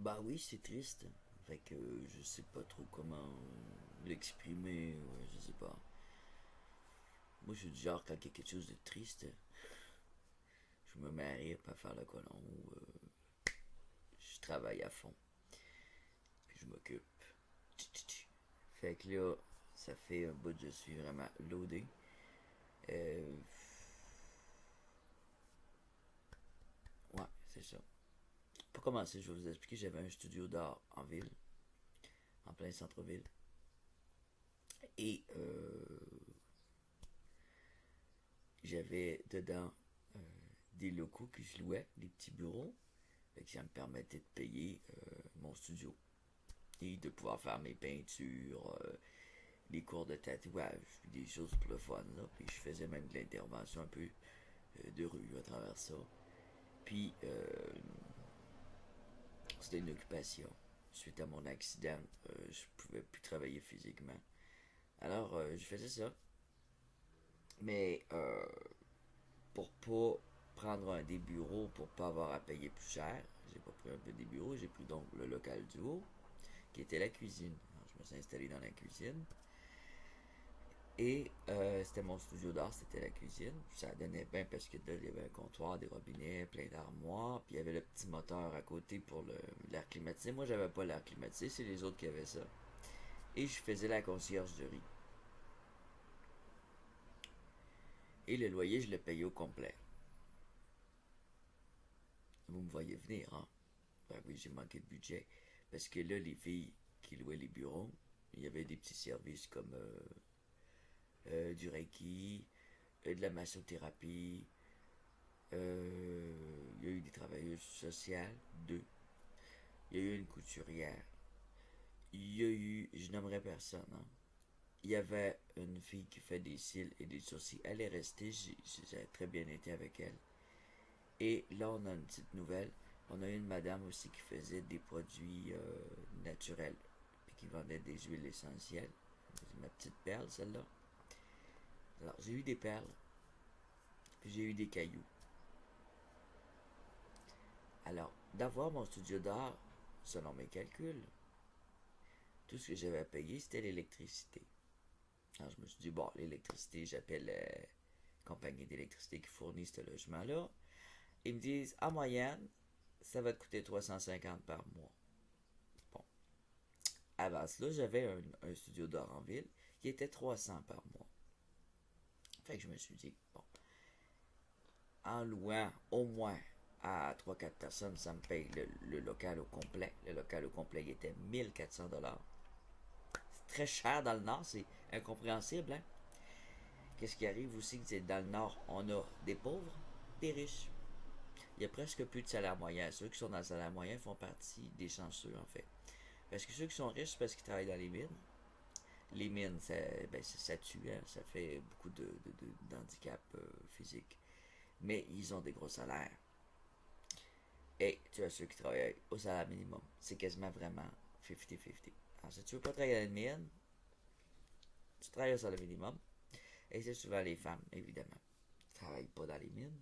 Bah oui, c'est triste. Fait que je sais pas trop comment l'exprimer, ouais, je sais pas. Moi, je suis du genre, quand il y a quelque chose de triste, je me mets à rire, pas à faire le colon, je travaille à fond, puis je m'occupe. Fait que là, ça fait un bout que je suis vraiment loadé. Euh, ouais, c'est ça. Pour commencer, je vais vous expliquer, j'avais un studio d'art en ville, en plein centre-ville. Et j'avais dedans euh, des locaux que je louais, des petits bureaux. Fait que ça me permettait de payer mon studio et de pouvoir faire mes peintures, les cours de tatouage, des choses pour le fun. Là. Puis je faisais même de l'intervention un peu de rue à travers ça. Puis c'était une occupation. Suite à mon accident, je pouvais plus travailler physiquement. Alors je faisais ça. Mais pour pas prendre un des bureaux pour pas avoir à payer plus cher, j'ai pas pris un peu des bureaux, j'ai pris donc le local du haut, qui était la cuisine. Alors, je me suis installé dans la cuisine. Et c'était mon studio d'art, c'était la cuisine. Ça donnait bien parce que là, il y avait un comptoir, des robinets, plein d'armoires. Puis il y avait le petit moteur à côté pour l'air climatisé. Moi, j'avais pas l'air climatisé, c'est les autres qui avaient ça. Et je faisais la conciergerie. Et le loyer, je le payais au complet. Vous me voyez venir, hein? Ben oui, j'ai manqué de budget. Parce que là, les filles qui louaient les bureaux, il y avait des petits services comme du Reiki, de la massothérapie. Il y a eu des travailleuses sociales, deux. Il y a eu une couturière. Il y a eu, je n'aimerais personne, hein. Il y avait une fille qui fait des cils et des sourcils. Elle est restée, j'ai très bien été avec elle. Et là, on a une petite nouvelle. On a eu une madame aussi qui faisait des produits naturels, puis qui vendait des huiles essentielles. C'est ma petite perle, celle-là. Alors, j'ai eu des perles, puis j'ai eu des cailloux. Alors, d'avoir mon studio d'art, selon mes calculs, tout ce que j'avais à payer, c'était l'électricité. Alors, je me suis dit, bon, l'électricité, j'appelle la compagnie d'électricité qui fournit ce logement-là. Ils me disent, en moyenne, ça va te coûter 350 par mois. Bon. Avant cela, j'avais un studio d'art en ville qui était 300 par mois. Fait que je me suis dit, bon, en louant au moins à trois quatre personnes, ça me paye le local au complet. Le local au complet, il était 1400 $. C'est très cher dans le Nord, c'est incompréhensible, hein? Qu'est-ce qui arrive aussi, c'est que dans le Nord, on a des pauvres, des riches. Il y a presque plus de salaire moyen. Ceux qui sont dans le salaire moyen font partie des chanceux, en fait. Parce que ceux qui sont riches, c'est parce qu'ils travaillent dans les mines. Les mines, ça tue, hein? Ça fait beaucoup d'handicap physique. Mais ils ont des gros salaires. Et tu as ceux qui travaillent au salaire minimum. C'est quasiment vraiment 50-50. Alors, si tu veux pas travailler dans une mine, tu travailles au salaire minimum. Et c'est souvent les femmes, évidemment, qui ne travaillent pas dans les mines.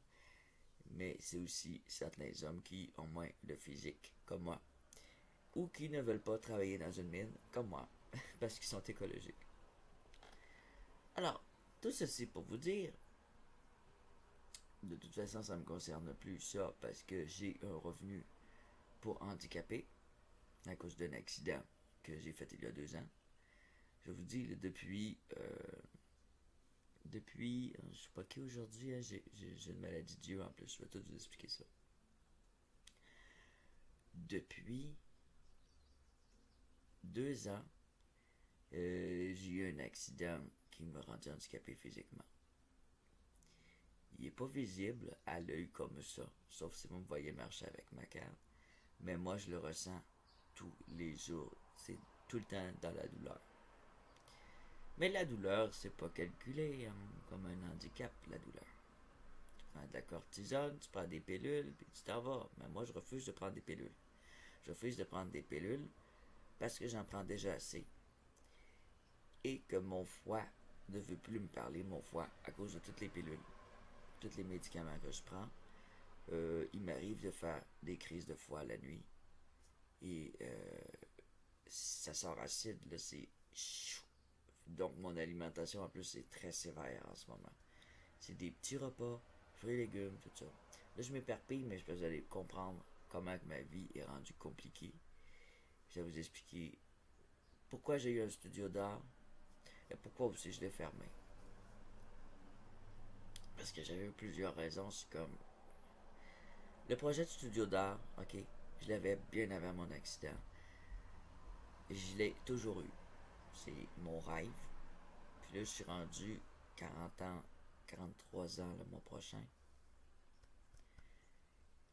Mais c'est aussi certains hommes qui ont moins de physique, comme moi. Ou qui ne veulent pas travailler dans une mine, comme moi, parce qu'ils sont écologiques. Alors, tout ceci pour vous dire, de toute façon, ça ne me concerne plus ça, parce que j'ai un revenu pour handicapés, à cause d'un accident que j'ai fait il y a 2 ans. Je vous dis, je ne sais pas qui aujourd'hui, hein, j'ai une maladie de Dieu en plus, je vais tout vous expliquer ça. Depuis 2 ans, j'ai eu un accident qui m'a rendu handicapé physiquement. Il n'est pas visible à l'œil comme ça, sauf si vous me voyez marcher avec ma carte. Mais moi, je le ressens tous les jours. C'est tout le temps dans la douleur. Mais la douleur, c'est pas calculé hein, comme un handicap, la douleur. Tu prends de la cortisone, tu prends des pilules, puis tu t'en vas. Mais moi, je refuse de prendre des pilules. Je refuse de prendre des pilules parce que j'en prends déjà assez. Et que mon foie ne veut plus me parler, mon foie, à cause de toutes les pilules, tous les médicaments que je prends. Il m'arrive de faire des crises de foie la nuit. Et ça sort acide, là, c'est... Donc mon alimentation en plus est très sévère en ce moment. C'est des petits repas, fruits et légumes, tout ça. Là je m'éparpille, mais je peux vous allez comprendre comment que ma vie est rendue compliquée. Je vais vous expliquer pourquoi j'ai eu un studio d'art et pourquoi aussi je l'ai fermé. Parce que j'avais eu plusieurs raisons, c'est comme... Le projet de studio d'art, ok, je l'avais bien avant mon accident. Je l'ai toujours eu. C'est mon rêve. Puis là, je suis rendu 40 ans, 43 ans le mois prochain.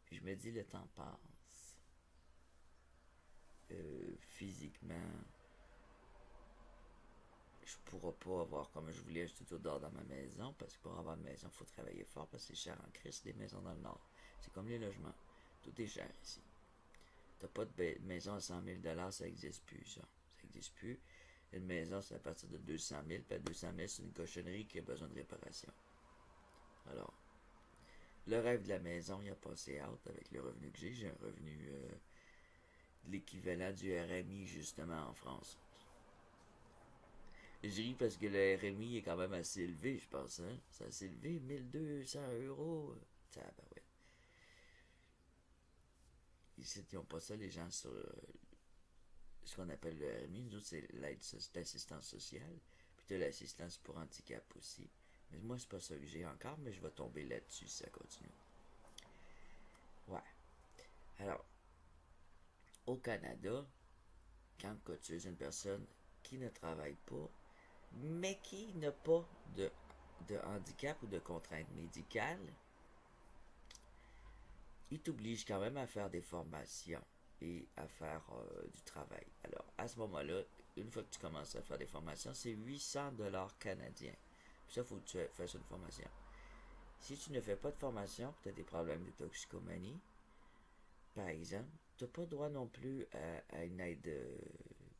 Puis je me dis, le temps passe. Physiquement, je pourrais pas avoir comme je voulais un studio d'art dans ma maison. Parce que pour avoir une maison, il faut travailler fort parce que c'est cher en crise, des maisons dans le Nord. C'est comme les logements. Tout est cher ici. T'as pas de maison à 100 000 $, ça n'existe plus, ça. Ça n'existe plus. Une maison, c'est à partir de 200 000. Puis à 200 000, c'est une cochonnerie qui a besoin de réparation. Alors, le rêve de la maison, il a passé out avec le revenu que j'ai. J'ai un revenu de l'équivalent du RMI, justement, en France. Je ris parce que le RMI est quand même assez élevé, je pense. Hein? C'est assez élevé, 1 200 €. Ça, ben ouais. Ici, ils n'ont pas ça, les gens, sur ce qu'on appelle le RMI. Nous autres, c'est l'assistance sociale. Puis tu as l'assistance pour handicap aussi. Mais moi, c'est pas ça que j'ai encore, mais je vais tomber là-dessus si ça continue. Ouais. Alors, au Canada, quand tu es une personne qui ne travaille pas, mais qui n'a pas de handicap ou de contrainte médicale, il t'oblige quand même à faire des formations et à faire du travail. Alors, à ce moment-là, une fois que tu commences à faire des formations, c'est 800 $ canadiens. Puis ça, il faut que tu fasses une formation. Si tu ne fais pas de formation, tu as des problèmes de toxicomanie, par exemple, tu n'as pas droit non plus à une aide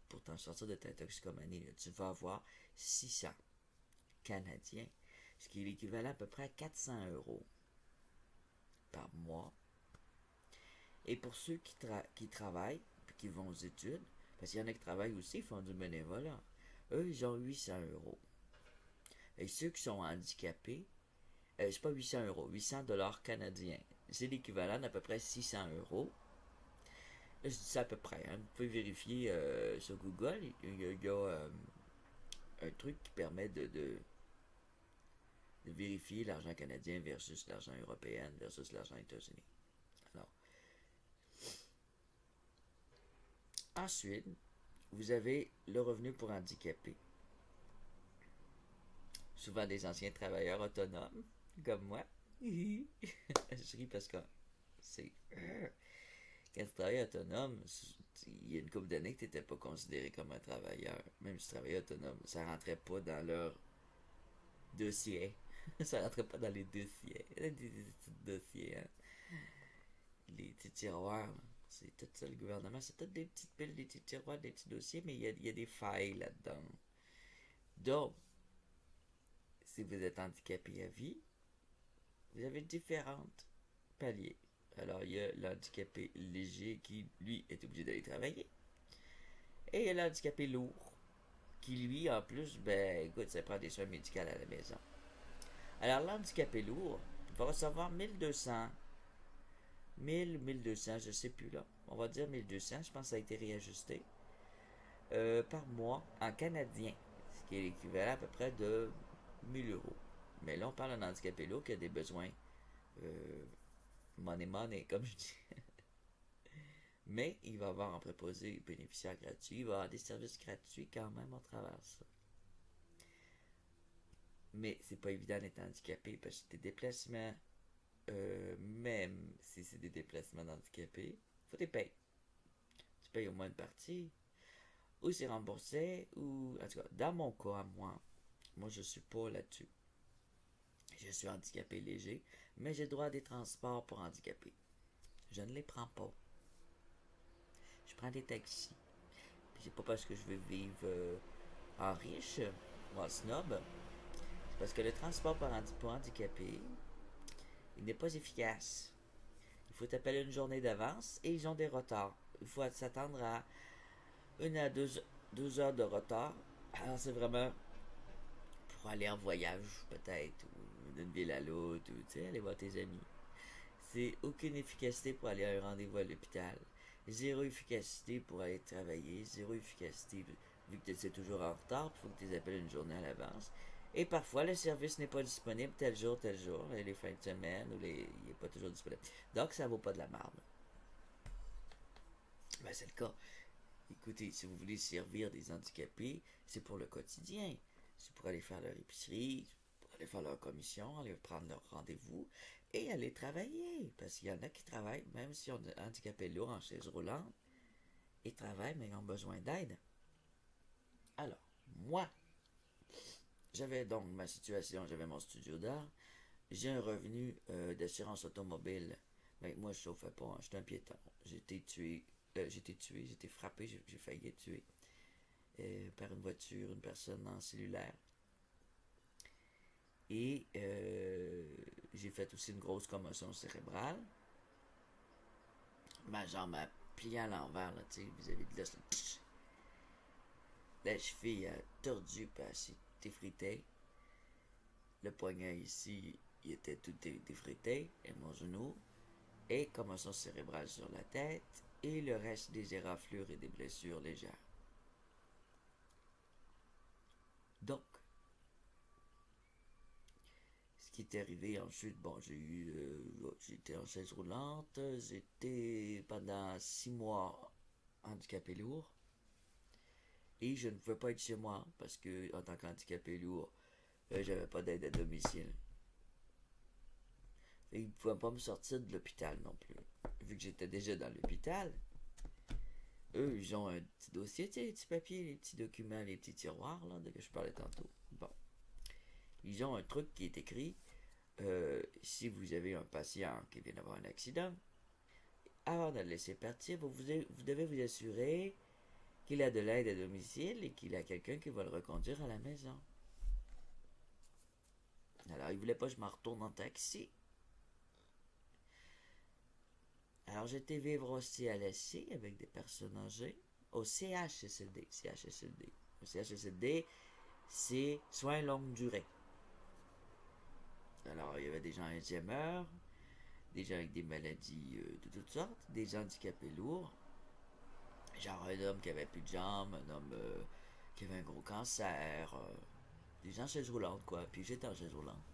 pour t'en sortir de ta toxicomanie. Tu vas avoir 600 canadiens, ce qui est l'équivalent à peu près à 400 € par mois. Et pour ceux qui travaillent, puis qui vont aux études, parce qu'il y en a qui travaillent aussi, ils font du bénévolat, eux, ils ont 800 €. Et ceux qui sont handicapés, c'est pas 800 €, 800 $ canadiens. C'est l'équivalent d'à peu près 600 €. Je dis ça à peu près. Hein. Vous pouvez vérifier sur Google. Il y a un truc qui permet de vérifier l'argent canadien versus l'argent européen versus l'argent États-Unis. Alors, ensuite, vous avez le revenu pour handicapés. Souvent des anciens travailleurs autonomes, comme moi. Je ris parce que c'est... Quand tu travailles autonome, il y a une couple d'années que tu n'étais pas considéré comme un travailleur. Même si tu travaillais autonome, ça rentrait pas dans leur dossier. Ça rentrait pas dans les dossiers. Des petits dossiers, hein. Les petits tiroirs, c'est tout ça le gouvernement. C'est toutes des petites piles, des petits tiroirs, des petits dossiers, mais il y a des failles là-dedans. Donc, si vous êtes handicapé à vie, vous avez différents paliers. Alors, il y a l'handicapé léger qui, lui, est obligé d'aller travailler. Et il y a l'handicapé lourd qui, lui, en plus, ben, écoute, ça prend des soins médicaux à la maison. Alors, l'handicapé lourd va recevoir 1200, 1200, je sais plus là. On va dire 1200, je pense que ça a été réajusté. Par mois en canadien, ce qui est l'équivalent à peu près de 1000 €. Mais là, on parle d'un handicapé lourd qui a des besoins money, comme je dis. Mais il va avoir un préposé bénéficiaire gratuit, il va avoir des services gratuits quand même au travers de ça. Mais c'est pas évident d'être handicapé parce que tes déplacements, même si c'est des déplacements d'handicapés, faut que tu payes. Tu payes au moins une partie, ou c'est remboursé, ou en tout cas, dans mon cas, moi je suis pas là-dessus. Je suis handicapé léger, mais j'ai droit à des transports pour handicapés. Je ne les prends pas. Je prends des taxis. Puis c'est pas parce que je veux vivre en riche ou en snob. C'est parce que le transport pour handicapés, il n'est pas efficace. Il faut t'appeler une journée d'avance et ils ont des retards. il faut s'attendre à 1 à 2 heures de retard. Alors, c'est vraiment pour aller en voyage, peut-être, ou d'une ville à l'autre, ou tu sais, aller voir tes amis. C'est aucune efficacité pour aller à un rendez-vous à l'hôpital. Zéro efficacité pour aller travailler. Zéro efficacité vu que tu es toujours en retard. Il faut que tu les appelles une journée à l'avance. Et parfois, le service n'est pas disponible tel jour, les fins de semaine, il n'est pas toujours disponible. Donc, ça vaut pas de la marde. Ben, c'est le cas. Écoutez, si vous voulez servir des handicapés, c'est pour le quotidien. C'est pour aller faire leur épicerie, pour aller faire leur commission, aller prendre leur rendez-vous et aller travailler. Parce qu'il y en a qui travaillent, même si on est handicapé lourd en chaise roulante, ils travaillent mais ils ont besoin d'aide. Alors, moi, j'avais donc ma situation, j'avais mon studio d'art, j'ai un revenu d'assurance automobile. Mais moi, je ne chauffais pas, hein, j'étais un piéton. J'ai été frappé, j'ai failli être tué par une voiture, une personne en cellulaire. Et j'ai fait aussi une grosse commotion cérébrale. Ma jambe m'a plié à l'envers, là, tu sais, vis-à-vis de l'os. La cheville a tordu, puis elle s'est effritée. Le poignet ici, il était tout défrité, et mon genou. Et commotion cérébrale sur la tête, et le reste des éraflures et des blessures légères. Donc, ce qui est arrivé ensuite, bon, j'étais en chaise roulante, j'étais pendant 6 mois handicapé lourd, et je ne pouvais pas être chez moi, parce que en tant qu'handicapé lourd, j'avais pas d'aide à domicile. Et ils ne pouvaient pas me sortir de l'hôpital non plus. Vu que j'étais déjà dans l'hôpital, eux, ils ont un petit dossier, tu sais, les petits papiers, les petits documents, les petits tiroirs, là, de que je parlais tantôt. Bon. Ils ont un truc qui est écrit, si vous avez un patient qui vient d'avoir un accident, avant de le laisser partir, vous devez vous assurer qu'il a de l'aide à domicile et qu'il a quelqu'un qui va le reconduire à la maison. Alors, ils ne voulaient pas que je m'en retourne en taxi. Alors, j'étais vivre au CLSC avec des personnes âgées, au CHSLD. Le CHSLD, c'est soins longue durée. Alors, il y avait des gens Alzheimer, des gens avec des maladies de toutes sortes, des handicapés lourds, genre un homme qui avait plus de jambes, un homme qui avait un gros cancer, des gens en chaise roulante, quoi. Puis j'étais en chaise roulante.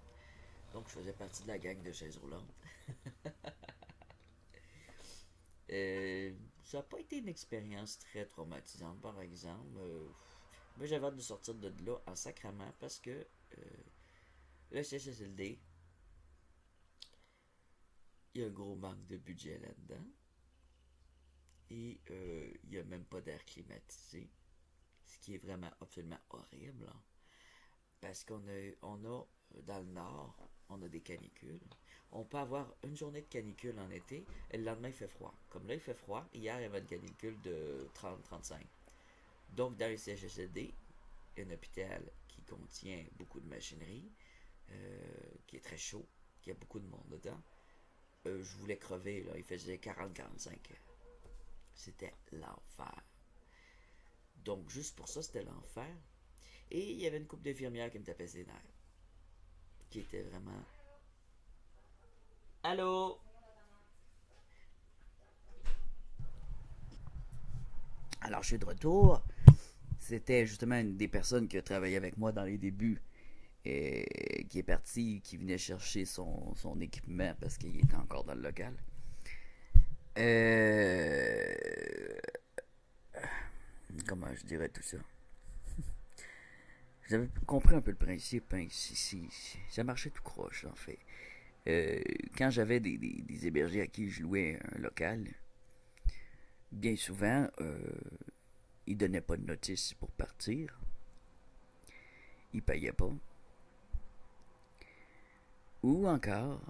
Donc, je faisais partie de la gang de chaises roulantes. Ça n'a pas été une expérience très traumatisante, par exemple. Moi, j'avais hâte de sortir de là en sacrament parce que le CHSLD, il y a un gros manque de budget là-dedans. Et il n'y a même pas d'air climatisé. Ce qui est vraiment absolument horrible. Hein. Parce qu'on a, dans le nord, on a des canicules. On peut avoir une journée de canicule en été et le lendemain il fait froid. Comme là il fait froid, hier il y avait une canicule de 30-35. Donc dans les CHSLD, il y a un hôpital qui contient beaucoup de machinerie, qui est très chaud, qui a beaucoup de monde dedans. Je voulais crever, là, il faisait 40-45. C'était l'enfer. Donc juste pour ça, c'était l'enfer. Et il y avait une couple d'infirmières qui me tapaient ses nerfs. Qui était vraiment... Allô? Alors, je suis de retour. C'était justement une des personnes qui a travaillé avec moi dans les débuts et qui est partie, qui venait chercher son équipement parce qu'il était encore dans le local. Comment je dirais tout ça? J'avais compris un peu le principe. Hein, ça marchait tout croche, en fait. Quand j'avais des hébergés à qui je louais un local, bien souvent, ils donnaient pas de notice pour partir. Ils payaient pas. Ou encore,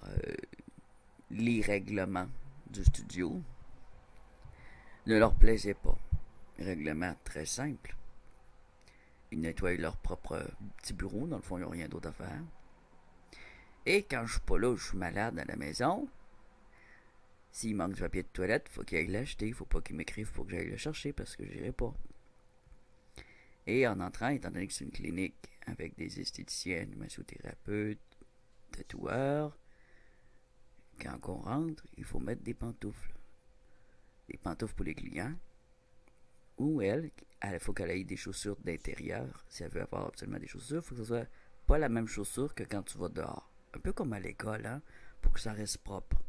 les règlements du studio ne leur plaisaient pas. Règlement très simple. Ils nettoient leur propre petit bureau, dans le fond, ils n'ont rien d'autre à faire. Et quand je suis pas là, je suis malade à la maison, S'il manque du papier de toilette, faut qu'il aille l'acheter. Faut pas qu'il m'écrive pour que j'aille le chercher parce que j'irai pas. Et en entrant, étant donné que c'est une clinique avec des esthéticiennes, massothérapeutes, tatoueurs, quand on rentre, il faut mettre des pantoufles. Des pantoufles pour les clients. Ou elle, il faut qu'elle ait des chaussures d'intérieur. Si elle veut avoir absolument des chaussures, il faut que ce soit pas la même chaussure que quand tu vas dehors. Un peu comme à l'école, hein, pour que ça reste propre.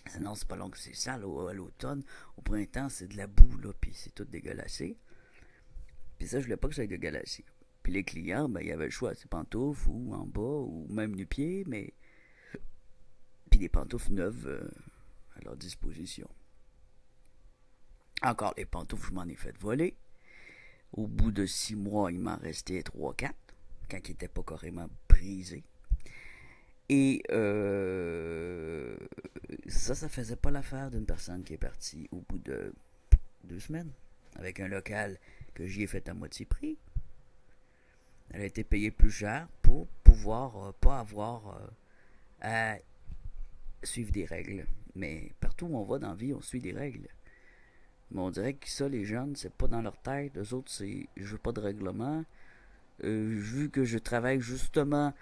Sinon, c'est pas long que c'est sale à l'automne. Au printemps, c'est de la boue, là, puis c'est tout dégueulassé. Puis ça, je voulais pas que ça aille dégueulassé. Puis les clients, ben, il y avait le choix, c'est pantoufles ou en bas, ou même nu-pieds, mais... Puis des pantoufles neuves à leur disposition. Encore, les pantoufles, je m'en ai fait voler. Au bout de 6 mois, il m'en restait 3-4, quand ils n'étaient pas carrément brisés. Et ça faisait pas l'affaire d'une personne qui est partie au bout de 2 semaines, avec un local que j'y ai fait à moitié prix. Elle a été payée plus cher pour pouvoir pas avoir à suivre des règles. Mais partout où on va dans la vie, on suit des règles. Mais on dirait que ça, les jeunes, c'est pas dans leur tête. Eux autres, c'est je veux pas de règlement. Vu que je travaille justement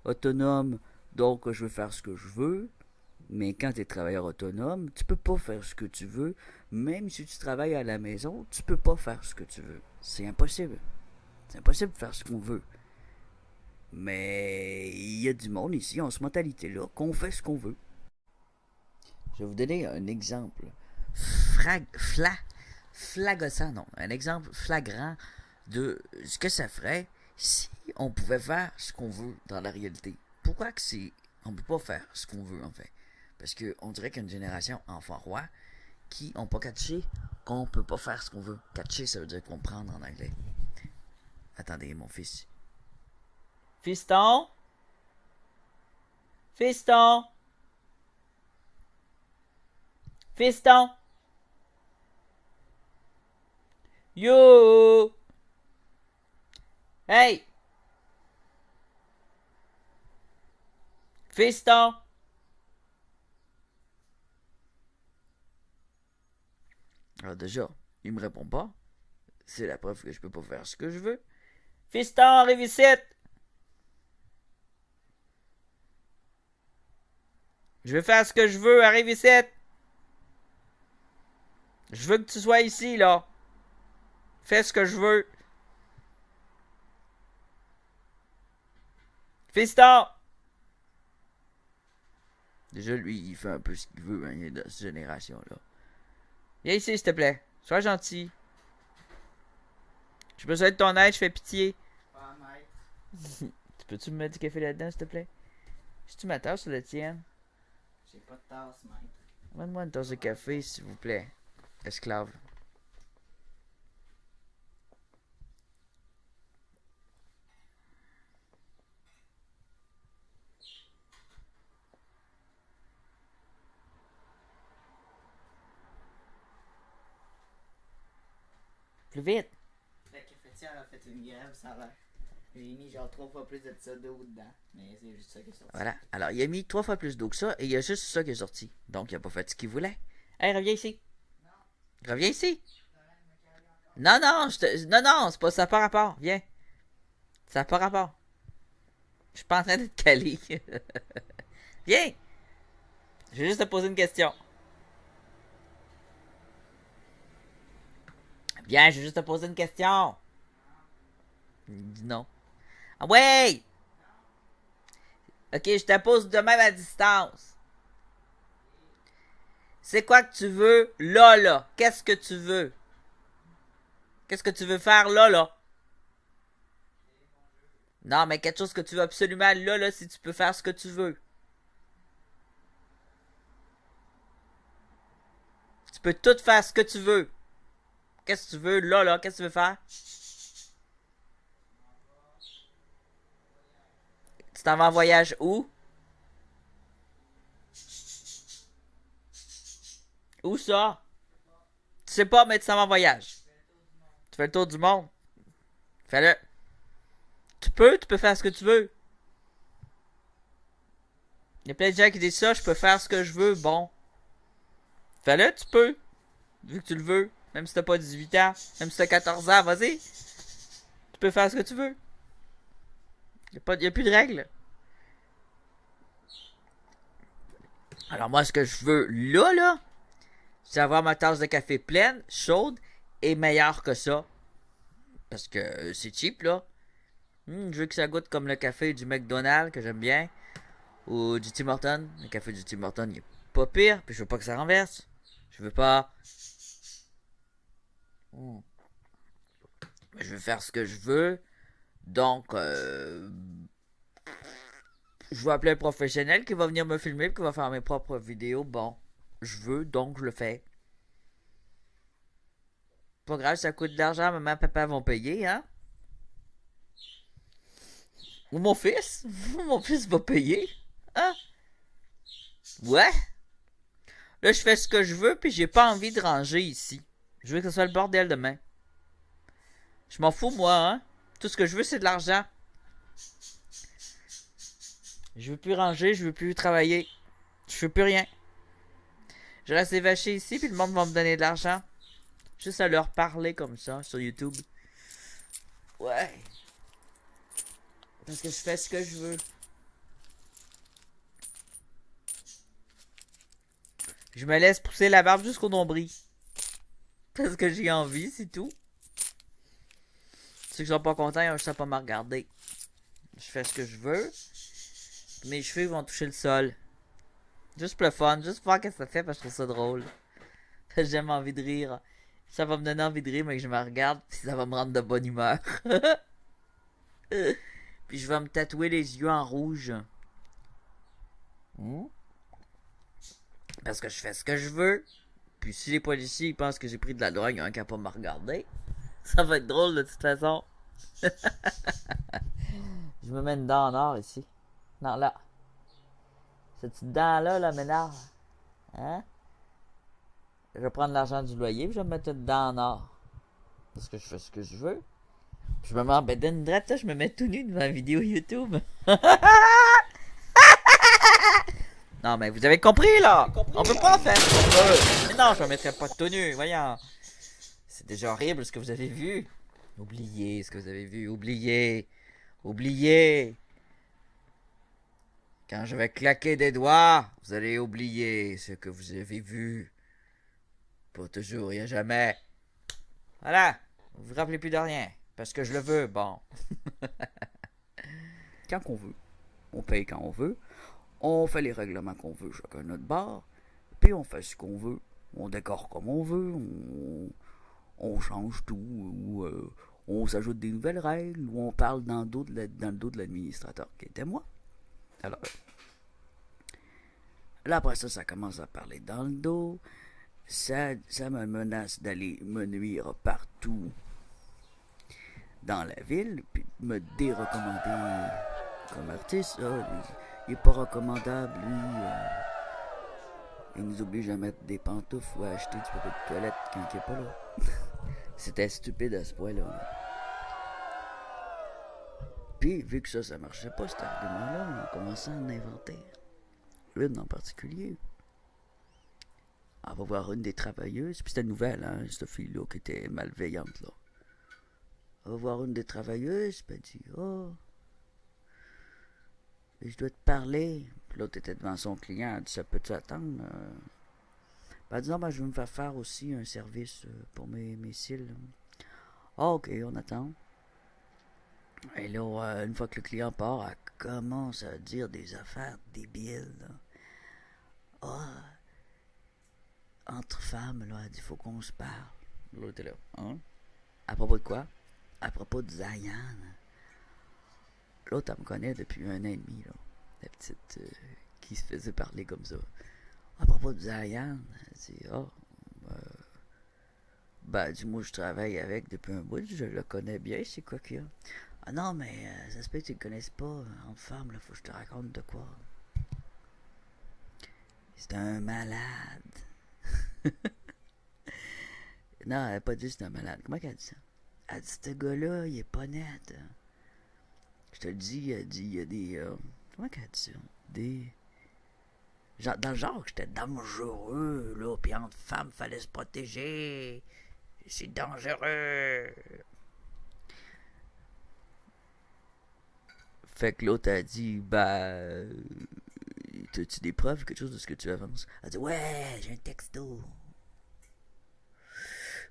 autonome, donc je veux faire ce que je veux. Mais quand tu es travailleur autonome, tu peux pas faire ce que tu veux. Même si tu travailles à la maison, tu peux pas faire ce que tu veux. C'est impossible. C'est impossible de faire ce qu'on veut. Mais il y a du monde ici, en cette mentalité-là, qu'on fait ce qu'on veut. Je vais vous donner un exemple flagossant, non, un exemple flagrant de ce que ça ferait si on pouvait faire ce qu'on veut dans la réalité. Pourquoi que c'est on peut pas faire ce qu'on veut en fait? Parce qu'on dirait qu'il y a une génération enfant roi qui n'ont pas catché qu'on peut pas faire ce qu'on veut. Catcher, ça veut dire comprendre en anglais. Attendez, mon fils. Fiston? Fiston? Fiston? Yo! Hey! Fiston! Alors déjà, il me répond pas. C'est la preuve que je peux pas faire ce que je veux. Fiston, arrive ici! Je veux faire ce que je veux, arrive ici! Je veux que tu sois ici, là. Fais ce que je veux. Fiston! Déjà, lui, il fait un peu ce qu'il veut, hein, il est de cette génération-là. Viens ici, s'il te plaît. Sois gentil. J'ai besoin de ton aide, je fais pitié. Pas maître. Tu peux-tu me mettre du café là-dedans, s'il te plaît? Si tu ma tasse ou la tienne? J'ai pas de tasse, maître. Donne-moi une tasse de café, s'il vous plaît. Esclave. Plus vite. La cafetière a fait une grève, ça a l'air. J'ai mis genre 3 fois plus de ça d'eau dedans. Mais c'est juste ça qui est sorti. Voilà. Alors, il a mis 3 fois plus d'eau que ça et il y a juste ça qui est sorti. Donc, il a pas fait ce qu'il voulait. Hey, reviens ici. Non. Reviens ici. Non, non, non, c'est pas ça, pas rapport. Viens. Ça n'a pas rapport. Je suis pas en train de te caler. Viens. Je vais juste te poser une question. Viens, je vais juste te poser une question. Dis non. Ah ouais! Ok, je te pose de même à distance. C'est quoi que tu veux là, là? Qu'est-ce que tu veux? Qu'est-ce que tu veux faire là, là? Non, mais quelque chose que tu veux absolument là, là, si tu peux faire ce que tu veux. Tu peux tout faire ce que tu veux. Qu'est-ce que tu veux là, là? Qu'est-ce que tu veux faire? Tu t'en vas en voyage où? Où ça? Tu sais pas, mais tu t'en vas en voyage. Tu fais le tour du monde. Fais-le. Tu peux faire ce que tu veux. Il y a plein de gens qui disent ça, je peux faire ce que je veux. Bon, Fais-le, tu peux. Vu que tu le veux. Même si t'as pas 18 ans. Même si t'as 14 ans, vas-y. Tu peux faire ce que tu veux. Y a plus de règles. Alors moi, ce que je veux là, c'est avoir ma tasse de café pleine, chaude, et meilleure que ça. Parce que c'est cheap, là. Je veux que ça goûte comme le café du McDonald's, que j'aime bien. Ou du Tim Hortons. Le café du Tim Hortons, il est pas pire. Puis je veux pas que ça renverse. Je veux pas... Je veux faire ce que je veux. Donc, je vais appeler un professionnel qui va venir me filmer, qui va faire mes propres vidéos. Bon, je veux, donc je le fais. Pas grave, ça coûte de l'argent, maman, papa vont payer, hein? Ou mon fils. Mon fils va payer. Hein? Ouais. Là, je fais ce que je veux, puis j'ai pas envie de ranger ici. Je veux que ce soit le bordel demain. Je m'en fous, moi, hein? Tout ce que je veux, c'est de l'argent. Je veux plus ranger, je veux plus travailler. Je veux plus rien. Je reste évaché ici, puis le monde va me donner de l'argent. Juste à leur parler comme ça, sur YouTube. Ouais. Parce que je fais ce que je veux. Je me laisse pousser la barbe jusqu'au nombril. Parce que j'ai envie, c'est tout. Ceux qui sont pas contents, ils ont juste à pas me regarder. Je fais ce que je veux. Mes cheveux vont toucher le sol. Juste pour le fun, juste pour voir ce que ça fait parce que je trouve ça drôle. J'aime envie de rire. Ça va me donner envie de rire, mais que je me regarde, puis ça va me rendre de bonne humeur. Puis je vais me tatouer les yeux en rouge. Parce que je fais ce que je veux. Puis si les policiers ils pensent que j'ai pris de la drogue, ils ont un qu'à pas me regarder. Ça va être drôle de toute façon. Je me mets une dent en or ici. Non, là. Cette petite dent-là, là, m'énerve. Hein? Je vais prendre l'argent du loyer, puis je vais me mettre une dent en or. Parce que je fais ce que je veux. Puis je me mets en bedaine drette, là, je me mets tout nu devant la vidéo YouTube. Non, mais vous avez compris, là! On peut pas faire ce qu'on veut! Mais non, je me mettrai pas tout nu, voyons. C'est déjà horrible ce que vous avez vu. Oubliez ce que vous avez vu, oubliez. Oubliez. Quand je vais claquer des doigts, vous allez oublier ce que vous avez vu. Pour toujours et à jamais. Voilà. Vous vous rappelez plus de rien. Parce que je le veux, bon. Quand on veut. On paye quand on veut. On fait les règlements qu'on veut chacun notre bar. Puis on fait ce qu'on veut. On décore comme on veut. On change tout. Ou on s'ajoute des nouvelles règles. Ou on parle dans le dos de l'administrateur qui était moi. Alors, là après ça commence à parler dans le dos. Ça me menace d'aller me nuire partout dans la ville, puis de me dérecommander comme artiste. Il est pas recommandable, lui. Il nous oblige à mettre des pantoufles ou à acheter du papier de toilette quand il est pas là. C'était stupide à ce point-là. Puis, vu que ça marchait pas, cet argument-là, on a commencé à en inventer. Une en particulier. On va voir une des travailleuses, puis c'était une nouvelle, hein, cette fille-là qui était malveillante, là. On va voir une des travailleuses, puis elle dit, je dois te parler. Puis l'autre était devant son client, elle dit, ça peut-tu attendre? Puis elle dit, non, je vais me faire aussi un service pour mes cils. Ah, ok, on attend. Et là, une fois que le client part, elle commence à dire des affaires débiles, là. Entre femmes, là, elle dit, faut qu'on se parle. L'autre est là, hein? À propos de quoi? À propos de Zayan. L'autre, elle me connaît depuis 1 an et demi, là. La petite qui se faisait parler comme ça. À propos de Zayan, elle dit, du moi, je travaille avec depuis un bout, je le connais bien, c'est quoi qu'il y a? Ah non, mais ça se peut que tu le connaisses pas, entre femmes, là, faut que je te raconte de quoi. C'est un malade. Non, elle n'a pas dit que c'était un malade. Comment qu'elle a dit ça? Elle dit, ce gars-là, il est pas net. Je te le dis, elle dit, il y a des... comment qu'elle a dit ça? Dans le genre que j'étais dangereux, là, puis entre femmes, fallait se protéger. C'est dangereux. Fait que l'autre a dit, t'as-tu des preuves, quelque chose de ce que tu avances? Elle a dit, ouais, j'ai un texto.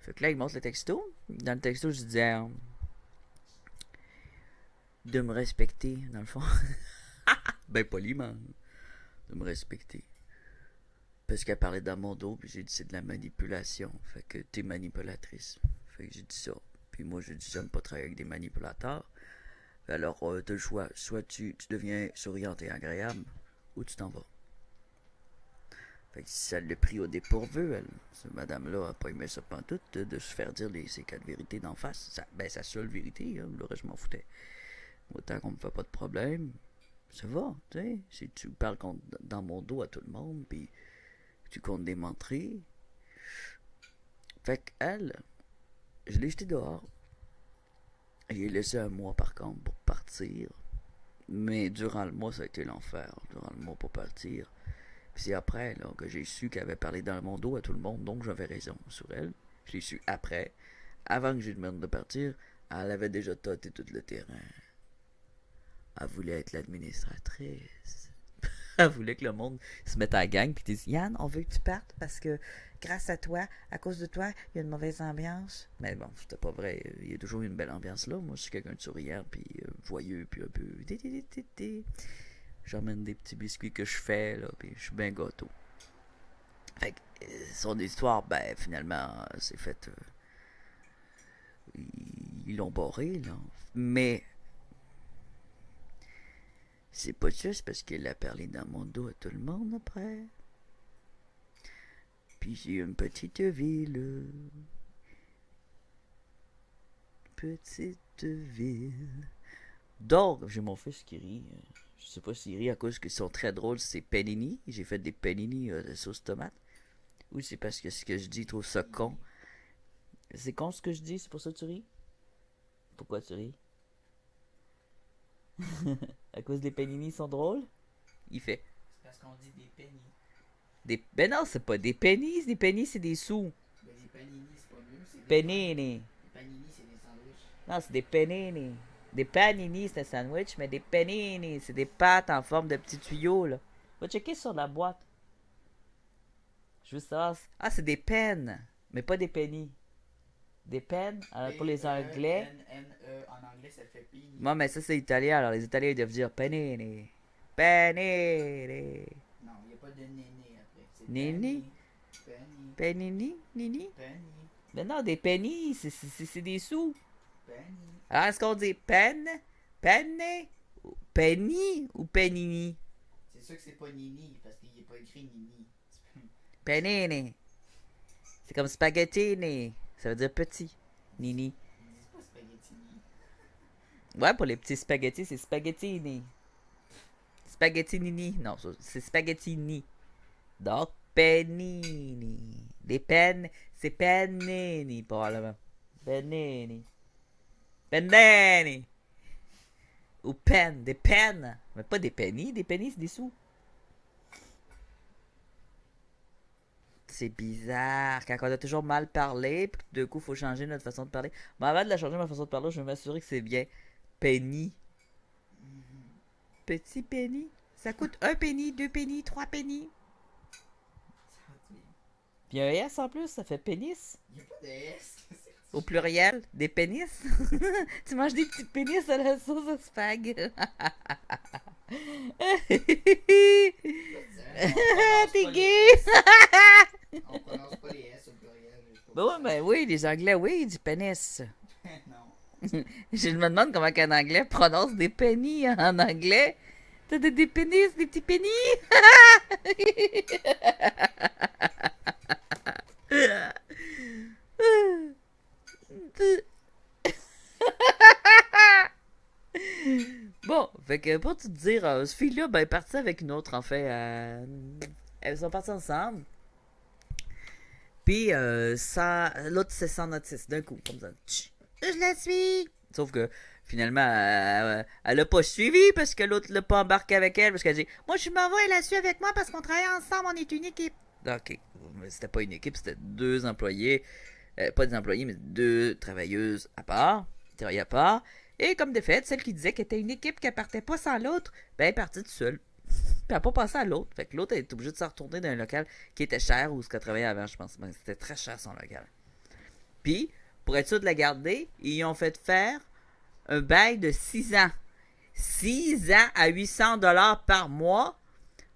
Fait que là, il montre le texto. Dans le texto, je disais de me respecter, dans le fond. Ben, poliment. De me respecter. Parce qu'elle parlait dans mon dos, puis j'ai dit c'est de la manipulation. Fait que t'es manipulatrice. Fait que j'ai dit ça. Puis moi, j'ai dit j'aime pas travailler avec des manipulateurs. Alors, t'as le choix. Soit tu deviens souriante et agréable, ou tu t'en vas. Fait que ça l'a pris au dépourvu, elle. Cette madame-là a pas aimé ça pantoute, de se faire dire ces quatre vérités d'en face. Sa seule vérité, hein. Le reste, je m'en foutais. Autant qu'on me fait pas de problème, ça va, tu sais. Si tu parles dans mon dos à tout le monde, puis tu comptes démontrer. Fait qu'elle, je l'ai jeté dehors. J'ai laissé un mois, par contre, pour partir. Mais durant le mois, ça a été l'enfer. Durant le mois pour partir. Puis c'est après là, que j'ai su qu'elle avait parlé dans mon dos à tout le monde, donc j'avais raison sur elle. Je l'ai su après. Avant que je lui demande de partir, elle avait déjà tâté tout le terrain. Elle voulait être l'administratrice. Elle voulait que le monde se mette à la gang puis dise Yann, on veut que tu partes parce que grâce à toi, à cause de toi, il y a une mauvaise ambiance. Mais bon, c'était pas vrai. Il y a toujours une belle ambiance là. Moi, je suis quelqu'un de souriant puis voyeux puis un peu. J'emmène des petits biscuits que je fais là, puis je suis bien gâteau. Fait que son histoire, ben finalement, c'est fait. Ils l'ont barré là. Mais c'est pas juste parce qu'elle a parlé dans mon dos à tout le monde après. Puis c'est une petite ville. Petite ville. Donc, j'ai mon fils qui rit. Je sais pas s'il rit à cause qu'ils sont très drôles. C'est panini. J'ai fait des panini de sauce tomate. Ou c'est parce que ce que je dis, il trouve ça con. C'est con ce que je dis, c'est pour ça que tu ris? Pourquoi tu ris? À cause des panini sont drôles? Il fait. C'est parce qu'on dit des pennies. Ben non, c'est pas des pennies. Des pennies, c'est des sous. Ben, les panini, c'est pas mieux. C'est Panini. Les panini, c'est des sandwichs. Non, c'est des panini. Des panini, c'est un sandwich, mais des panini, c'est des pâtes en forme de petits tuyaux, là. Va checker sur la boîte. Je veux savoir. Ah, c'est des pennes, mais pas des pennies. Des pennes, pour les Anglais. N-N-E, en anglais, ça fait pini. Moi, mais ça, c'est italien, alors les Italiens, ils doivent dire panini. Panini. Non, il n'y a pas de néné après. C'est Néné? Penny. Panini? Nini? Penny. Mais non, des pennies, c'est des sous. Penny. Alors, est-ce qu'on dit penne, penne, penny ou penini? C'est sûr que c'est pas Nini, parce qu'il n'est pas écrit Nini. Penini. C'est comme spaghettini. Ça veut dire petit. Nini. Ils disent pas spaghettini. Ouais, pour les petits spaghettis, c'est spaghettini. Spaghettinini. Non, c'est spaghettini. Donc, penini. Des pennes, c'est pennini, probablement. Pennini. Pennini. Ou pen, des pennes. Mais pas des pennies. Des pennies, c'est des sous. C'est bizarre. Quand on a toujours mal parlé, puis tout d'un coup, il faut changer notre façon de parler. Mais avant de la changer, ma façon de parler, je vais m'assurer que c'est bien. Penny. Petit penny. Ça coûte 1 penny, 2 penny, 3 penny. Ça va bien. Puis un S en plus, ça fait pénis. Il n'y a pas de S. Au pluriel, des pénis. Tu manges des petits pénis à la sauce à spag. T'es gay. On prononce pas les S au pluriel. Ben oui, les Anglais, oui, du pénis. Non. Je me demande comment qu'un Anglais prononce des pennies en anglais. T'as des pénis, des petits pénis. Bon, fait que pour te dire, cette fille-là, ben, est partie avec une autre, en fait. Elles sont parties ensemble. Puis, l'autre, c'est sans notice, d'un coup, comme ça. Je la suis! Sauf que finalement, elle a pas suivi parce que l'autre l'a pas embarqué avec elle. Parce qu'elle dit, moi je m'en vais, elle a su avec moi parce qu'on travaille ensemble, on est une équipe. Ok, mais c'était pas une équipe, c'était deux employés. Pas des employés, mais deux travailleuses à part. Qui travaillaient à part. Et comme de fait, celle qui disait qu'elle était une équipe qui partait pas sans l'autre, ben elle est partie toute seule. Puis elle n'a pas passé à l'autre. Fait que l'autre, elle est obligée de se retourner dans un local qui était cher où ce qu'elle travaillait avant, je pense. Ben, c'était très cher son local. Puis, pour être sûr de la garder, ils ont fait faire un bail de 6 ans. 6 ans à 800$ par mois.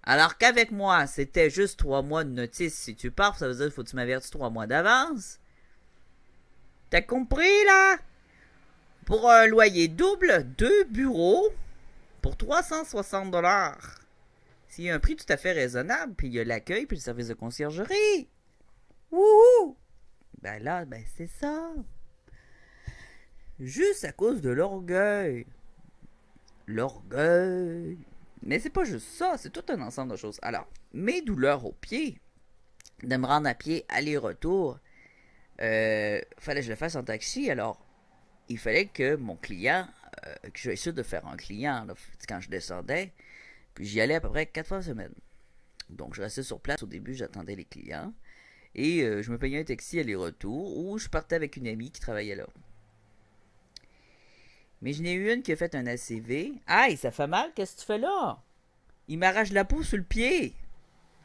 Alors qu'avec moi, c'était juste 3 mois de notice. Si tu pars, ça veut dire qu'il faut que tu m'avertisses 3 mois d'avance. T'as compris, là? Pour un loyer double, 2 bureaux, pour 360$. C'est un prix tout à fait raisonnable, puis il y a l'accueil, puis le service de conciergerie. Wouhou! Ben là, ben c'est ça. Juste à cause de l'orgueil. L'orgueil. Mais c'est pas juste ça, c'est tout un ensemble de choses. Alors, mes douleurs aux pieds, de me rendre à pied, aller-retour, fallait que je le fasse en taxi, alors il fallait que mon client, que je sois sûr de faire un client là, quand je descendais, puis j'y allais à peu près 4 fois par semaine. Donc je restais sur place au début, j'attendais les clients, et je me payais un taxi aller-retour, ou je partais avec une amie qui travaillait là. Mais je n'ai eu une qui a fait un ACV. Aïe, ça fait mal, qu'est-ce que tu fais là? Il m'arrache la peau sur le pied.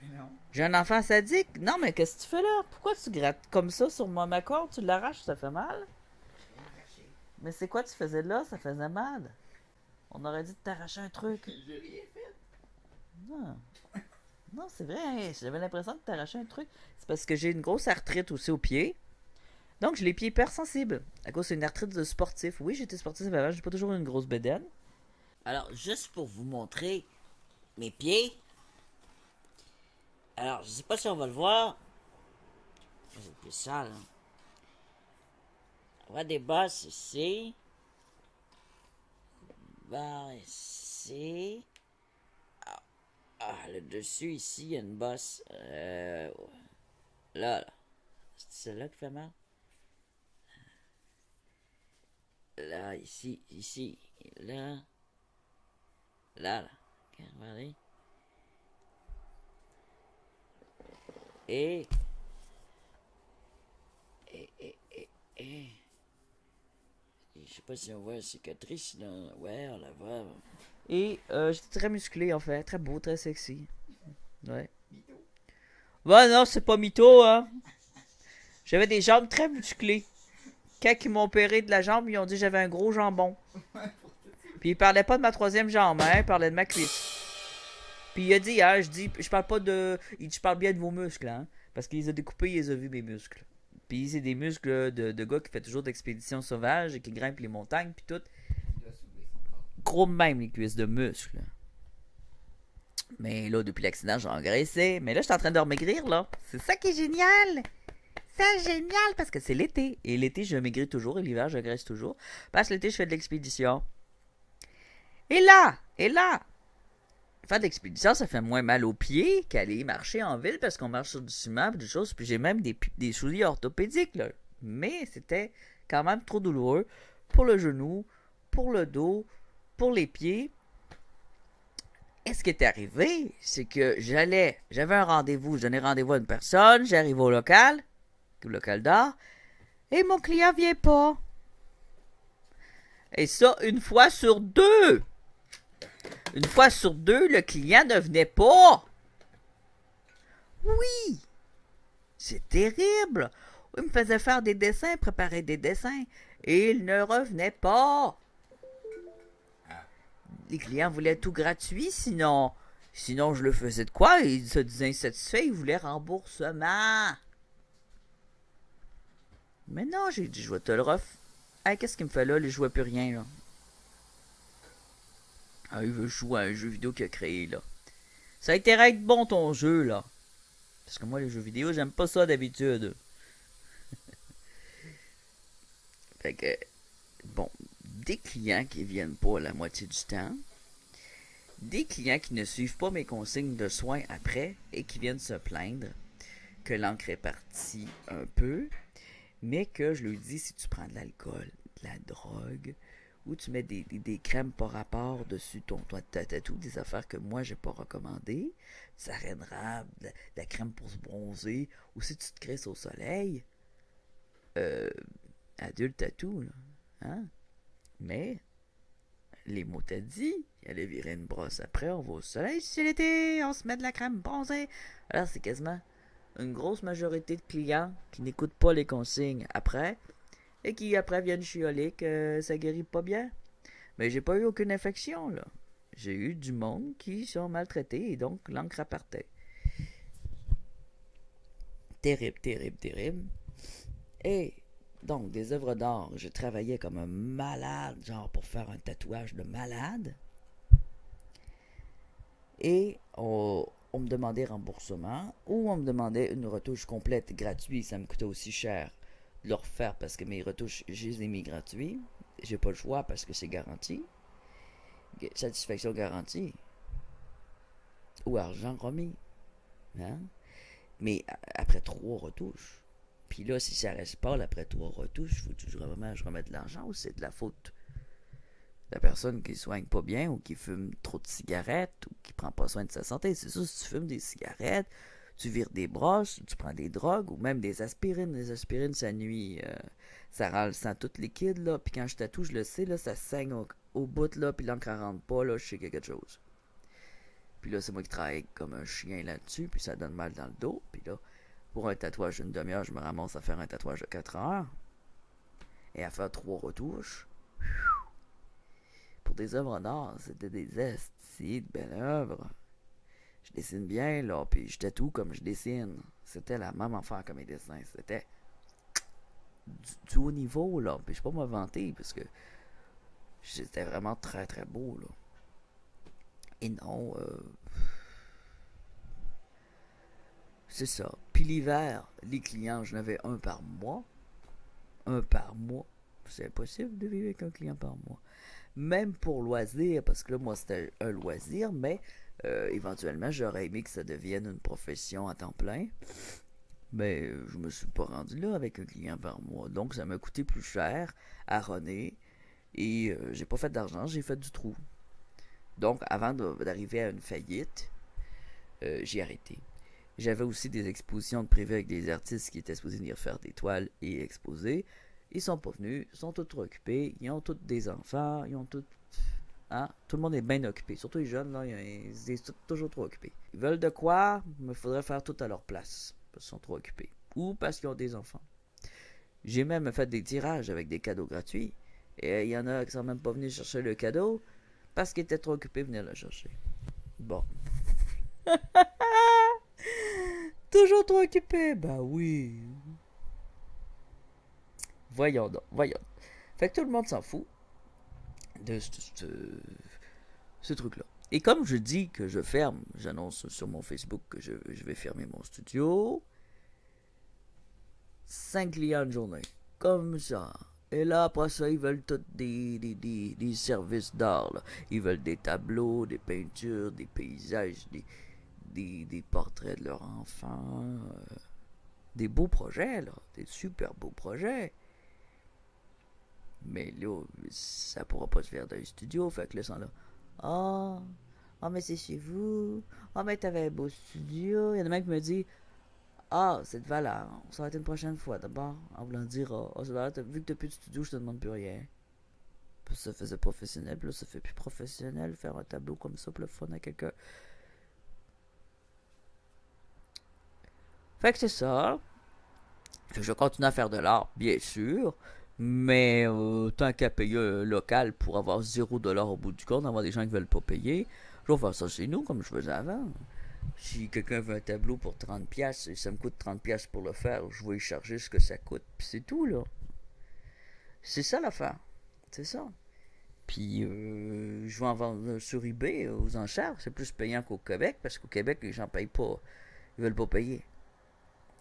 Mais non. J'ai un enfant sadique. Non, mais qu'est-ce que tu fais là? Pourquoi tu grattes comme ça sur ma corde? Tu l'arraches, ça fait mal? Mais c'est quoi tu faisais là? Ça faisait mal. On aurait dit de t'arracher un truc. J'ai rien fait. Non. Non, c'est vrai. Hein, j'avais l'impression de t'arracher un truc. C'est parce que j'ai une grosse arthrite aussi au pied. Donc, j'ai les pieds hypersensibles. À cause d'une arthrite de sportif. Oui, j'étais sportif avant. J'ai pas toujours une grosse bédaine. Alors, juste pour vous montrer mes pieds. Alors, je sais pas si on va le voir. C'est plus ça, là. On voit des bosses ici. Barre ici. Le dessus, ici, il y a une bosse. Là. C'est celle-là qui fait mal? Là, ici, là. Là. Ok, regardez. Et. Je sais pas si on voit la cicatrice, là. Ouais, on la voit. Et j'étais très musclé, en fait. Très beau, très sexy. Ouais. Mytho. Ouais, non, c'est pas mytho, hein. J'avais des jambes très musclées. Quand ils m'ont opéré de la jambe, ils ont dit que j'avais un gros jambon. Puis ils parlaient pas de ma troisième jambe, hein. Ils parlaient de ma cuisse. Puis il a dit, hein, je parle pas de... Je parle bien de vos muscles, hein. Parce qu'il les a découpés, il les a vus, mes muscles. Puis c'est des muscles de gars qui fait toujours d'expéditions sauvages et qui grimpent les montagnes, puis tout. Gros même, les cuisses de muscles. Mais là, depuis l'accident, j'ai engraissé. Mais là, je suis en train de remaigrir, là. C'est ça qui est génial. C'est génial parce que c'est l'été. Et l'été, je maigris toujours. Et l'hiver, je graisse toujours. Parce que l'été, je fais de l'expédition. Et là, faire de l'expédition, ça fait moins mal aux pieds qu'aller marcher en ville parce qu'on marche sur du ciment et des choses. Puis j'ai même des souliers orthopédiques, là. Mais c'était quand même trop douloureux pour le genou, pour le dos, pour les pieds. Et ce qui est arrivé, c'est que j'avais un rendez-vous, je donnais rendez-vous à une personne, j'arrive au local d'art, et mon client vient pas. Et ça, une fois sur deux. Une fois sur deux, le client ne venait pas. Oui. C'est terrible. Il me faisait faire des dessins, préparer des dessins, et il ne revenait pas. Les clients voulaient tout gratuit, sinon je le faisais de quoi? Ils se disaient insatisfaits, ils voulaient remboursement. Mais non, j'ai dit, je vais te le refaire. Hey, qu'est-ce qu'il me fait là? Il jouait plus rien, là. Ah, il veut jouer à un jeu vidéo qu'il a créé, là. Ça a été règle bon, ton jeu, là. Parce que moi, les jeux vidéo, j'aime pas ça d'habitude. Fait que, bon, des clients qui viennent pas la moitié du temps, des clients qui ne suivent pas mes consignes de soins après et qui viennent se plaindre que l'encre est partie un peu, mais que je lui dis, si tu prends de l'alcool, de la drogue, ou tu mets des crèmes par rapport dessus ton tatou, des affaires que moi j'ai pas recommandées, du saran wrap, de la crème pour se bronzer, ou si tu te crisses au soleil, adulte tatou, là, hein? Mais, les mots t'as dit, il allait virer une brosse après, on va au soleil, c'est l'été, on se met de la crème bronzée. Alors c'est quasiment une grosse majorité de clients qui n'écoutent pas les consignes après, et qui après viennent chioler que ça guérit pas bien. Mais j'ai pas eu aucune infection, là. J'ai eu du monde qui sont maltraités et donc l'encre partait. Terrible, terrible, terrible. Et donc, des œuvres d'art, je travaillais comme un malade, genre pour faire un tatouage de malade. Et on me demandait remboursement ou on me demandait une retouche complète gratuite. Ça me coûtait aussi cher de le refaire parce que mes retouches, je les ai mis gratuits. J'ai pas le choix parce que c'est garanti. Satisfaction garantie. Ou argent remis. Hein? Mais après 3 retouches. Puis là, si ça reste pas après 3 retouches, faut toujours vraiment je remette de l'argent ou c'est de la faute de la personne qui soigne pas bien ou qui fume trop de cigarettes ou qui prend pas soin de sa santé. C'est ça, si tu fumes des cigarettes, tu vires des brosses, tu prends des drogues ou même des aspirines. Les aspirines, ça nuit, ça rend le sang tout liquide, là. Puis quand je tatoue, je le sais, là, ça saigne au bout, là, puis l'encre rentre pas, là, je sais qu'il y a quelque chose. Puis là, c'est moi qui travaille comme un chien là-dessus, puis ça donne mal dans le dos. Puis là, pour un tatouage d'une demi-heure, je me ramasse à faire un tatouage de 4 heures et à faire 3 retouches. Pour des œuvres d'art, c'était des estis de belles œuvres. Je dessine bien, là, puis je tatoue comme je dessine. C'était la même affaire que mes dessins. C'était du haut niveau, là. Puis je peux pas me vanter, parce que c'était vraiment très, très beau, là. Et non, c'est ça. Puis l'hiver, les clients, j'en avais un par mois. Un par mois. C'est impossible de vivre avec un client par mois. Même pour loisir, parce que là, moi, c'était un loisir, mais éventuellement, j'aurais aimé que ça devienne une profession à temps plein. Mais je me suis pas rendu là avec un client par mois. Donc, ça m'a coûté plus cher à runner. Et j'ai pas fait d'argent, j'ai fait du trou. Donc, avant d'arriver à une faillite, j'ai arrêté. J'avais aussi des expositions de prévues avec des artistes qui étaient supposés venir faire des toiles et exposer. Ils sont pas venus, ils sont tous occupés, ils ont tous des enfants, ils ont tous... Hein? Tout le monde est bien occupé, surtout les jeunes, là, ils sont toujours trop occupés. Ils veulent de quoi, mais il faudrait faire tout à leur place, parce qu'ils sont trop occupés. Ou parce qu'ils ont des enfants. J'ai même fait des tirages avec des cadeaux gratuits, et il y en a qui sont même pas venus chercher le cadeau, parce qu'ils étaient trop occupés de venir le chercher. Bon. Toujours trop occupé, bah oui. Voyons donc, voyons. Fait que tout le monde s'en fout de ce truc-là. Et comme je dis que je ferme, j'annonce sur mon Facebook que je vais fermer mon studio. 5 clients de journée. Comme ça. Et là, après ça, ils veulent tous des services d'art, là. Ils veulent des tableaux, des peintures, des paysages, des portraits de leurs enfants. Des beaux projets, là. Des super beaux projets. Mais là, ça pourra pas se faire dans les studios. Fait que là, ils sont là. Ah, mais c'est chez vous. Ah, mais t'avais un beau studio. Il y en a même qui me dit, ah, c'est de valeur. Ça va être une prochaine fois d'abord. En voulant dire, c'est valeur. Vu que t'as plus de studio, je te demande plus rien. Puis ça faisait professionnel. Puis là, ça fait plus professionnel. Faire un tableau comme ça pour le fun à quelqu'un. Fait que c'est ça. Fait que je continue à faire de l'art, bien sûr. Mais tant qu'à payer un local pour avoir 0$ au bout du compte, d'avoir des gens qui veulent pas payer, je vais faire ça chez nous comme je faisais avant. Si quelqu'un veut un tableau pour 30$ et ça me coûte 30$ pour le faire, je vais y charger ce que ça coûte. Puis c'est tout, là. C'est ça l'affaire. C'est ça. Puis je vais en vendre sur eBay aux enchères. C'est plus payant qu'au Québec, parce qu'au Québec, les gens payent pas. Ils veulent pas payer.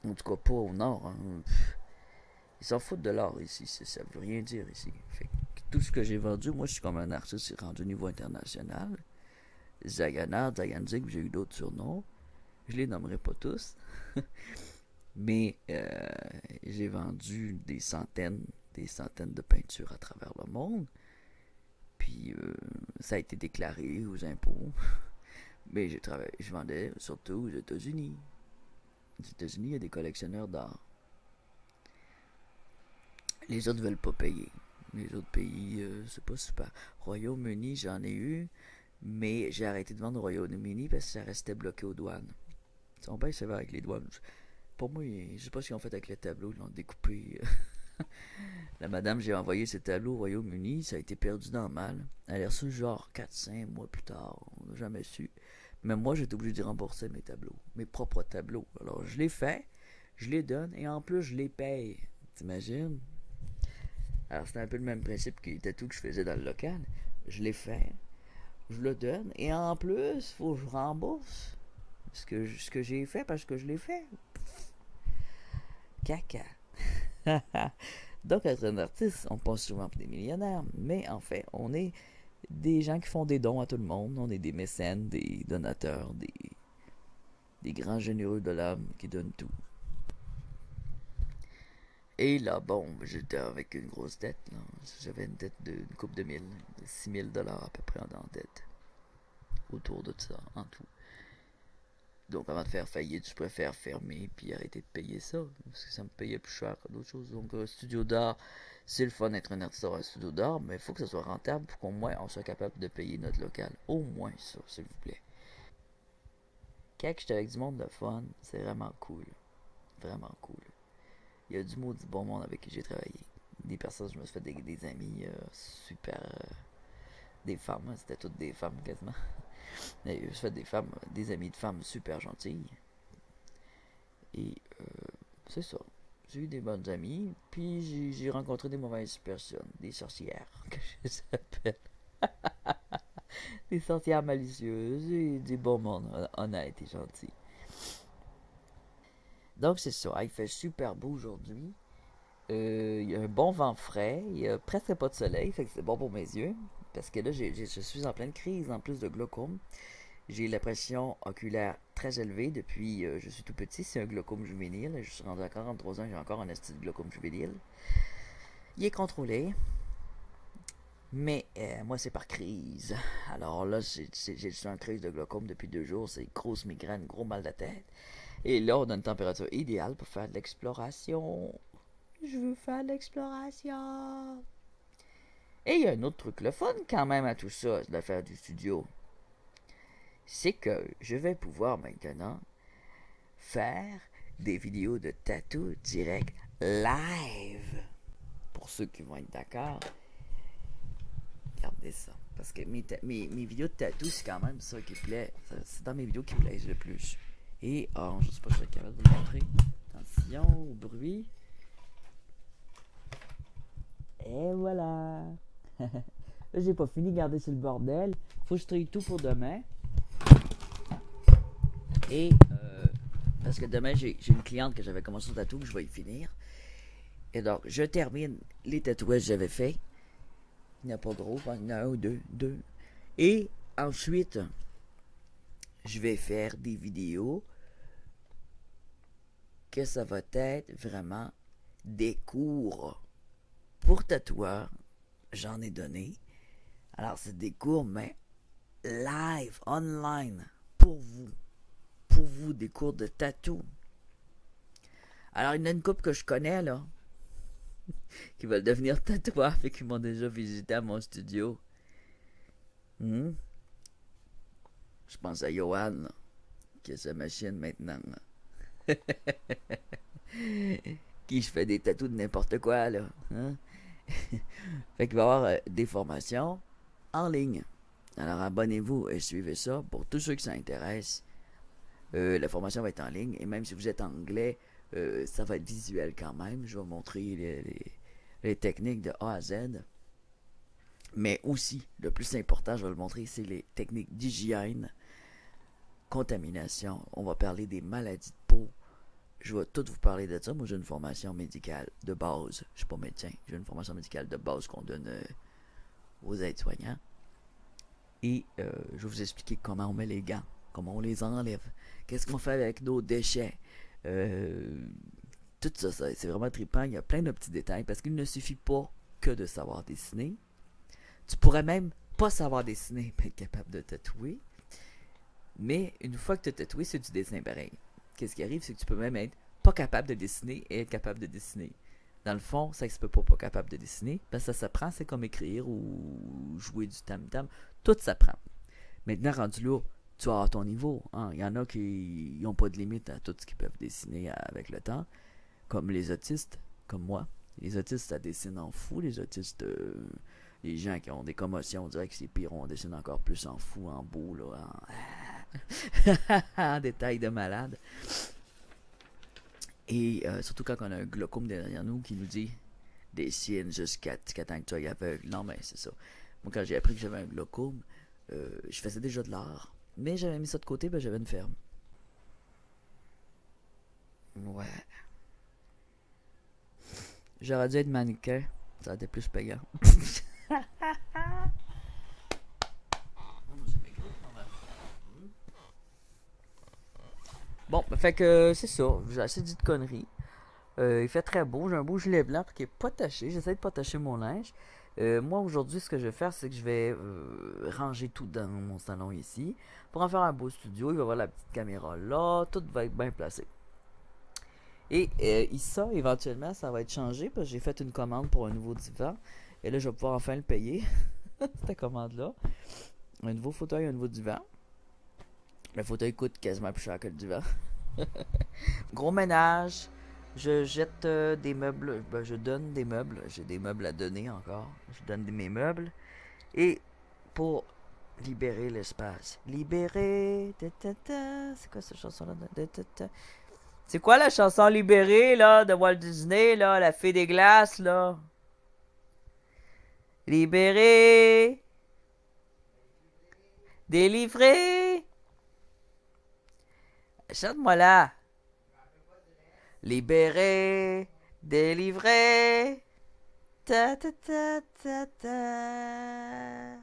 En tout cas, pas au Nord. Hein. Ils s'en foutent de l'art ici, ça veut rien dire ici. Fait que tout ce que j'ai vendu, moi je suis comme un artiste rendu au niveau international. Zagana, Zaganzik, j'ai eu d'autres surnoms. Je les nommerai pas tous. Mais j'ai vendu des centaines des centaines de peintures à travers le monde. Puis ça a été déclaré aux impôts. Mais je vendais surtout aux États-Unis. Aux États-Unis, il y a des collectionneurs d'art. Les autres ne veulent pas payer. Les autres pays, c'est pas super. Royaume-Uni, j'en ai eu, mais j'ai arrêté de vendre au Royaume-Uni parce que ça restait bloqué aux douanes. Ils sont bien sévères avec les douanes. Pour moi, je sais pas ce qu'ils ont fait avec les tableaux, ils l'ont découpé. La madame, j'ai envoyé ses tableaux au Royaume-Uni, ça a été perdu dans le mal. Elle a reçu genre 4-5 mois plus tard, on n'a jamais su. Mais moi, j'étais obligé de rembourser mes tableaux, mes propres tableaux. Alors, je les fais, je les donne, et en plus, je les paye. T'imagines? Alors, c'était un peu le même principe que les tatous que je faisais dans le local. Je les fais, je le donne, et en plus, il faut que je rembourse ce que j'ai fait parce que je l'ai fait. Caca. Donc, être un artiste, on pense souvent pour des millionnaires, mais en fait, on est des gens qui font des dons à tout le monde. On est des mécènes, des donateurs, des grands généreux de l'âme qui donnent tout. Et là, bon, j'étais avec une grosse dette. Là. J'avais une dette d'une couple de mille, de 6 000 $ à peu près en dette. Autour de ça, en tout. Donc, avant de faire faillite, je préfère fermer puis arrêter de payer ça. Parce que ça me payait plus cher que d'autres choses. Donc, studio d'art, c'est le fun d'être un artiste dans un studio d'art, mais il faut que ça soit rentable pour qu'au moins on soit capable de payer notre local. Au moins ça, s'il vous plaît. Quand j'étais avec du monde de fun, c'est vraiment cool. Vraiment cool. Il y a du maudit bon monde avec qui j'ai travaillé. Des personnes, je me suis fait des amis super. Des femmes, hein, c'était toutes des femmes quasiment. Je me suis fait des amis de femmes super gentilles. Et c'est ça. J'ai eu des bonnes amies, puis j'ai rencontré des mauvaises personnes, des sorcières, que je s'appelle. Des sorcières malicieuses et des bons mondes honnêtes et gentils. Donc c'est ça, il fait super beau aujourd'hui. Il y a un bon vent frais, il y a presque pas de soleil, fait que c'est bon pour mes yeux. Parce que là, je suis en pleine crise, en plus de glaucome. J'ai la pression oculaire très élevée depuis je suis tout petit. C'est un glaucome juvénile. Je suis rendu à 43 ans, j'ai encore un esti de glaucome juvénile. Il est contrôlé. Mais moi, c'est par crise. Alors là, j'ai juste une crise de glaucome depuis 2 jours. C'est grosse migraine, gros mal de tête. Et là, on a une température idéale pour faire de l'exploration. Je veux faire de l'exploration. Et il y a un autre truc le fun quand même à tout ça, de faire du studio. C'est que je vais pouvoir maintenant faire des vidéos de tatou direct live. Pour ceux qui vont être d'accord, regardez ça. Parce que mes vidéos de tatou, c'est quand même ça qui plaît. C'est dans mes vidéos qui plaisent le plus. Et, je sais pas si je suis capable de vous le montrer. Attention au bruit. Et voilà. Là, j'ai pas fini de garder sur le bordel. Faut que je trie tout pour demain. Et parce que demain, j'ai une cliente que j'avais commencé son tatou, que je vais y finir. Et donc, je termine les tatouages que j'avais faits. Il n'y a pas trop, il y en a un ou deux. Et ensuite, je vais faire des vidéos que ça va être vraiment des cours pour tatoueurs. J'en ai donné. Alors, c'est des cours, mais live, online, pour vous. Pour vous, des cours de tatou. Alors, il y en a une couple que je connais, là, qui veulent devenir tatoueurs et qui m'ont déjà visité à mon studio. Je pense à Johan, là, qui a sa machine maintenant. Qui je fais des tatous de n'importe quoi, là. Hein? Fait qu'il va y avoir des formations en ligne. Alors abonnez-vous et suivez ça. Pour tous ceux qui s'intéressent, la formation va être en ligne. Et même si vous êtes anglais, ça va être visuel quand même. Je vais vous montrer les techniques de A à Z. Mais aussi, le plus important, je vais le montrer, c'est les techniques d'hygiène, contamination. On va parler des maladies de peau. Je vais tout vous parler de ça. Moi, j'ai une formation médicale de base. Je ne suis pas médecin. J'ai une formation médicale de base qu'on donne aux aides-soignants. Et je vais vous expliquer comment on met les gants, comment on les enlève, qu'est-ce qu'on fait avec nos déchets. tout ça, c'est vraiment trippant. Il y a plein de petits détails parce qu'il ne suffit pas que de savoir dessiner. Tu pourrais même pas savoir dessiner et être capable de tatouer. Mais une fois que tu as tatoué, c'est du dessin pareil. Qu'est-ce qui arrive, c'est que tu peux même être pas capable de dessiner et être capable de dessiner. Dans le fond, ça se peut pas capable de dessiner, parce que ça s'apprend, c'est comme écrire ou jouer du tam-tam. Tout s'apprend. Maintenant, rendu là, tu vas avoir ton niveau. Hein. Il y en a qui n'ont pas de limite à tout ce qu'ils peuvent dessiner avec le temps, comme les autistes, comme moi. Les autistes, ça dessine en fou. Les autistes, les gens qui ont des commotions, on dirait que c'est pire, on dessine encore plus en fou, en beau, là, en détail de malade. Et surtout quand on a un glaucome derrière nous qui nous dit dessine jusqu'à temps que tu sois aveugle. Non, mais c'est ça. Moi, quand j'ai appris que j'avais un glaucome, je faisais déjà de l'art. Mais j'avais mis ça de côté, j'avais une ferme. Ouais. J'aurais dû être mannequin. Ça aurait été plus payant. Bon, fait que c'est ça. J'ai assez dit de conneries. Il fait très beau. J'ai un beau gilet blanc qui est pas taché. J'essaie de pas tacher mon linge. Moi, aujourd'hui, ce que je vais faire, c'est que je vais ranger tout dans mon salon ici. Pour en faire un beau studio. Il va y avoir la petite caméra là. Tout va être bien placé. Et ça, éventuellement, ça va être changé. Parce que j'ai fait une commande pour un nouveau divan. Et là, je vais pouvoir enfin le payer. Cette commande-là. Un nouveau fauteuil, un nouveau divan. Le fauteuil coûte quasiment plus cher que le divan. Gros ménage. Je jette des meubles. Je donne des meubles. J'ai des meubles à donner encore. Je donne mes meubles. Et pour libérer l'espace. Libérer. C'est quoi cette chanson-là? C'est quoi la chanson Libérée, là, de Walt Disney, là? La fée des glaces, là? Libérer. Délivrer. Chante-moi là. Libéré, délivré. Ta ta ta ta ta.